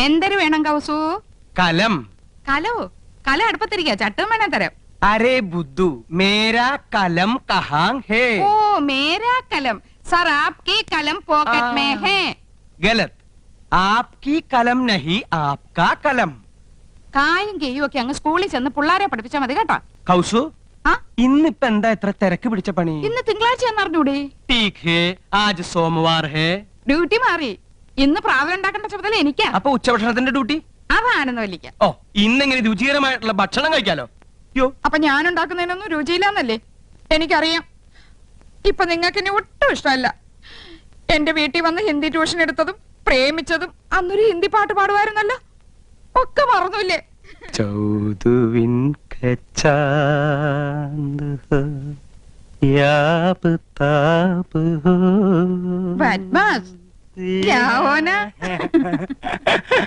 എന്തൊരു വേണം കൗസു? കലം. കലോ? കല അടുപ്പത്തിരിക്ക, ചട്ടും വേണേ തരാം. अरे बुद्धू, मेरा कलम कहाँ है? ओ मेरा कलम सर आपकी कलम पॉकेट में है. गलत. आपकी कलम नहीं, आपका कलम. കായും കെയ്യും ഒക്കെ അങ്ങ് സ്കൂളിൽ ചെന്ന് പിള്ളാരെ പഠിപ്പിച്ചാൽ മതി കേട്ടോ. കൗസു, ആ ഇന്നിപ്പോ എന്താ ഇത്ര തിരക്ക് പിടിച്ച പണി? ഇന്ന് തിങ്കളാഴ്ച എന്നറിഞ്ഞൂടെ? ठीक है, आज सोमवार है. ഡ്യൂട്ടി മാറി. ഇന്ന് പ്രാവൽ ഉണ്ടാക്കേണ്ട ചുമതല എനിക്കാ. അപ്പൊ ഉച്ചഭക്ഷണത്തിന്റെ ഡ്യൂട്ടി? അതാണെന്ന് വലിക്ക. ഓ, ഇന്നെങ്ങനെ രുചികരമായിട്ടുള്ള ഭക്ഷണം കഴിക്കാലോ? അപ്പൊ ഞാൻ ഉണ്ടാക്കുന്നതിനൊന്നും രുചിയില്ലാന്നല്ലേ എനിക്കറിയാം. ഇപ്പൊ നിങ്ങൾക്ക് എന്നെ ഒട്ടും ഇഷ്ടമല്ല. എന്റെ വീട്ടിൽ വന്ന് ഹിന്ദി ട്യൂഷൻ എടുത്തതും പ്രേമിച്ചതും അന്നൊരു ഹിന്ദി പാട്ട് പാടുവായിരുന്നല്ലോ, ഒക്കെ മറന്നുല്ലേ? ചൗദുവിൻ കച്ചാന്ത് ഹോ യാബ് താബ് ഹോ ബദ്മാസ് ക്യാ ഹോനാ